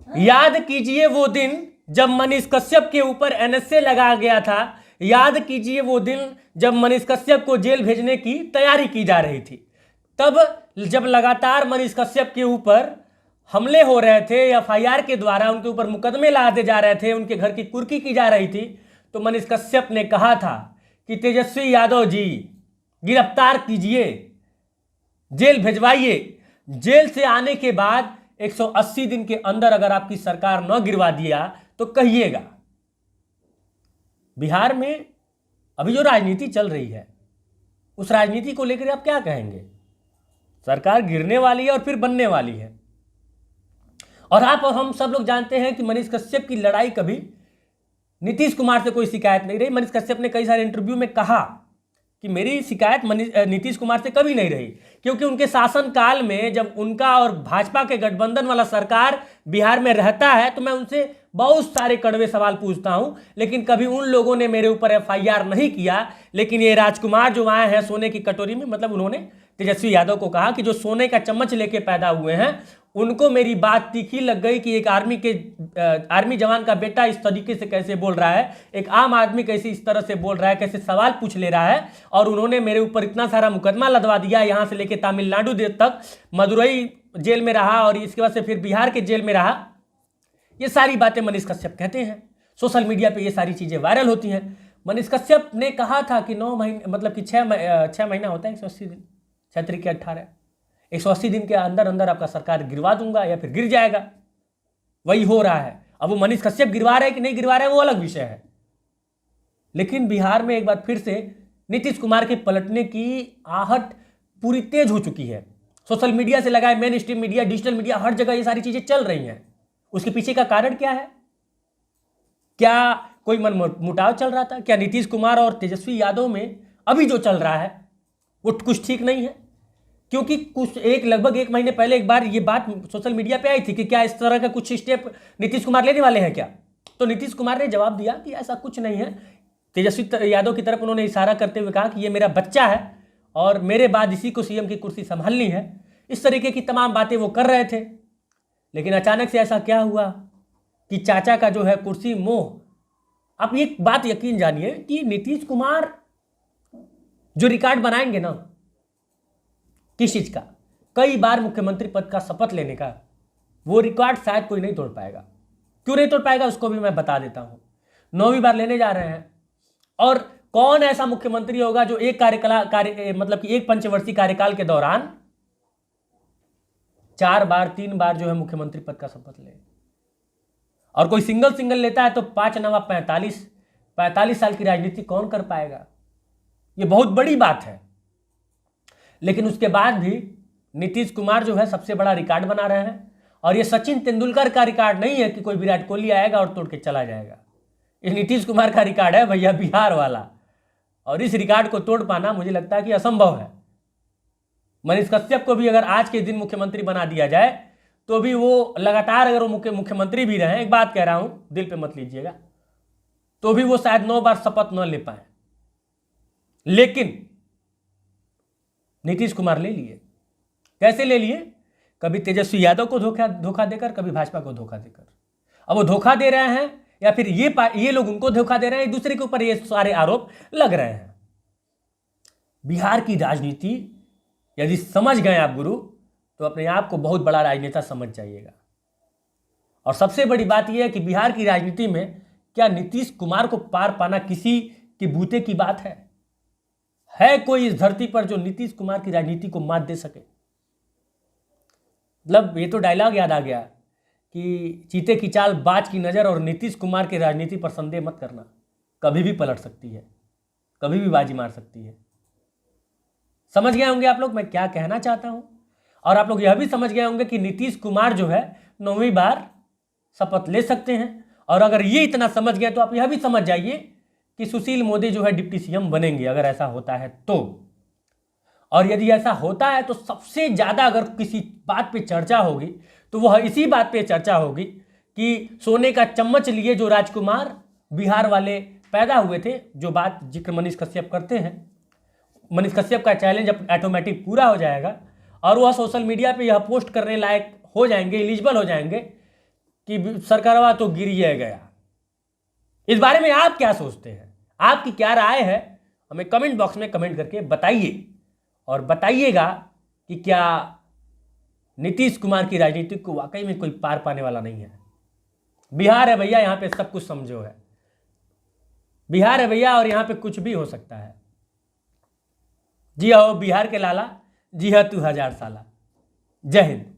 याद कीजिए वो दिन जब मनीष कश्यप के ऊपर एनएसए लगा गया था। याद कीजिए वो दिन जब मनीष कश्यप को जेल भेजने की तैयारी की जा रही थी। तब जब लगातार मनीष कश्यप के ऊपर हमले हो रहे थे, एफआईआर के द्वारा उनके ऊपर मुकदमे लादे जा रहे थे, उनके घर की कुर्की की जा रही थी, तो मनीष कश्यप ने कहा था कि तेजस्वी यादव जी गिरफ्तार कीजिए, जेल भिजवाइए। जेल से आने के बाद 180 दिन के अंदर अगर आपकी सरकार न गिरवा दिया तो कहिएगा। बिहार में अभी जो राजनीति चल रही है उस राजनीति को लेकर आप क्या कहेंगे? सरकार गिरने वाली है और फिर बनने वाली है। और आप और हम सब लोग जानते हैं कि मनीष कश्यप की लड़ाई कभी नीतीश कुमार से कोई शिकायत नहीं रही। मनीष कश्यप ने कई सारे इंटरव्यू में कहा कि मेरी शिकायत नीतीश कुमार से कभी नहीं रही, क्योंकि उनके शासनकाल में जब उनका और भाजपा के गठबंधन वाला सरकार बिहार में रहता है तो मैं उनसे बहुत सारे कड़वे सवाल पूछता हूं, लेकिन कभी उन लोगों ने मेरे ऊपर एफआईआर नहीं किया। लेकिन ये राजकुमार जो आए हैं सोने की कटोरी में, मतलब उन्होंने तेजस्वी यादव को कहा कि जो सोने का चम्मच लेके पैदा हुए हैं उनको मेरी बात तीखी लग गई कि एक आर्मी जवान का बेटा इस तरीके से कैसे बोल रहा है, एक आम आदमी कैसे इस तरह से बोल रहा है, कैसे सवाल पूछ ले रहा है। और उन्होंने मेरे ऊपर इतना सारा मुकदमा लदवा दिया, यहाँ से लेके तमिलनाडु तक, मदुरई जेल में रहा और इसके बाद से फिर बिहार के जेल में रहा। ये सारी बातें मनीष कश्यप कहते हैं, सोशल मीडिया पर ये सारी चीज़ें वायरल होती हैं। मनीष कश्यप ने कहा था कि 9 महीने मतलब कि 6 महीना होता है 180 दिन, 6 तरीक 18, 180 दिन के अंदर अंदर आपका सरकार गिरवा दूंगा या फिर गिर जाएगा। वही हो रहा है। अब वो मनीष कश्यप गिरवा रहे हैं कि नहीं गिरवा रहे हैं वो अलग विषय है। लेकिन बिहार में एक बार फिर से नीतीश कुमार के पलटने की आहट पूरी तेज हो चुकी है। सोशल मीडिया से लगाए mainstream media, digital media, हर जगह ये सारी चीजें चल रही हैं। उसके पीछे का कारण क्या है? क्या कोई मनमुटाव चल रहा था? क्या नीतीश कुमार और तेजस्वी यादव में अभी जो चल रहा है वो कुछ ठीक नहीं है? क्योंकि लगभग 1 महीने पहले एक बार ये बात सोशल मीडिया पे आई थी कि क्या इस तरह का कुछ स्टेप नीतीश कुमार लेने वाले हैं क्या? तो नीतीश कुमार ने जवाब दिया कि ऐसा कुछ नहीं है। तेजस्वी यादव की तरफ उन्होंने इशारा करते हुए कहा कि ये मेरा बच्चा है और मेरे बाद इसी को सीएम की कुर्सी संभालनी है। इस तरीके की तमाम बातें वो कर रहे थे। लेकिन अचानक से ऐसा क्या हुआ कि चाचा का जो है कुर्सी मोह। आप एक बात यकीन जानिए कि नीतीश कुमार जो रिकॉर्ड बनाएंगे ना किस चीज का, कई बार मुख्यमंत्री पद का शपथ लेने का, वो रिकॉर्ड शायद कोई नहीं तोड़ पाएगा। क्यों नहीं तोड़ पाएगा उसको भी मैं बता देता हूं। 9वीं बार लेने जा रहे हैं और कौन ऐसा मुख्यमंत्री होगा जो एक मतलब कि एक पंचवर्षीय कार्यकाल के दौरान 4 बार 3 बार जो है मुख्यमंत्री पद का शपथ ले। और कोई सिंगल लेता है तो 5 नवा 45 साल की राजनीति कौन कर पाएगा? ये बहुत बड़ी बात है। लेकिन उसके बाद भी नीतीश कुमार जो है सबसे बड़ा रिकॉर्ड बना रहे हैं। और ये सचिन तेंदुलकर का रिकॉर्ड नहीं है कि कोई विराट कोहली आएगा और तोड़ के चला जाएगा। ये नीतीश कुमार का रिकॉर्ड है भैया, बिहार वाला। और इस रिकॉर्ड को तोड़ पाना मुझे लगता है कि असंभव है। मनीष कश्यप को भी अगर आज के दिन मुख्यमंत्री बना दिया जाए तो भी वो लगातार अगर वो मुख्यमंत्री भी रहे, एक बात कह रहा हूं दिल पे मत लीजिएगा, तो भी वो शायद 9 बार शपथ न ले पाए। लेकिन नीतीश कुमार ले लिए। कैसे ले लिए? कभी तेजस्वी यादव को धोखा देकर, कभी भाजपा को धोखा देकर। अब वो धोखा दे रहे हैं या फिर ये लोग उनको धोखा दे रहे हैं, एक दूसरे के ऊपर ये सारे आरोप लग रहे हैं। बिहार की राजनीति यदि समझ गए आप गुरु तो अपने आप को बहुत बड़ा राजनेता समझ जाइएगा। और सबसे बड़ी बात यह है कि बिहार की राजनीति में क्या नीतीश कुमार को पार पाना किसी के बूते की बात है? कोई इस धरती पर जो नीतीश कुमार की राजनीति को मात दे सके? मतलब ये तो डायलॉग याद आ गया कि चीते की चाल बाज की नज़र, और नीतीश कुमार की राजनीति पर संदेह मत करना, कभी भी पलट सकती है, कभी भी बाजी मार सकती है। समझ गए होंगे आप लोग मैं क्या कहना चाहता हूं। और आप लोग यह भी समझ गए होंगे कि नीतीश कुमार जो है 9वीं बार शपथ ले सकते हैं। और अगर ये इतना समझ गए तो आप यह भी समझ जाइए कि सुशील मोदी जो है डिप्टी सीएम बनेंगे, अगर ऐसा होता है तो। और यदि ऐसा होता है तो सबसे ज्यादा अगर किसी बात पे चर्चा होगी तो वह इसी बात पे चर्चा होगी कि सोने का चम्मच लिए जो राजकुमार बिहार वाले पैदा हुए थे, जो बात जिक्र मनीष कश्यप करते हैं। मनीष कश्यप का चैलेंज अब ऑटोमेटिक पूरा हो जाएगा और वह सोशल मीडिया पे यह पोस्ट करने लायक हो जाएंगे, एलिजिबल हो जाएंगे कि सरकारवा तो गिर ही गया। इस बारे में आप क्या सोचते हैं, आपकी क्या राय है, हमें कमेंट बॉक्स में कमेंट करके बताइए। और बताइएगा कि क्या नीतीश कुमार की राजनीति को वाकई में कोई पार पाने वाला नहीं है। बिहार है भैया, यहाँ पे सब कुछ समझो है। बिहार है भैया, और यहाँ पे कुछ भी हो सकता है। जी हो बिहार के लाला, जी हाँ तू 1000 साला। जय हिंद।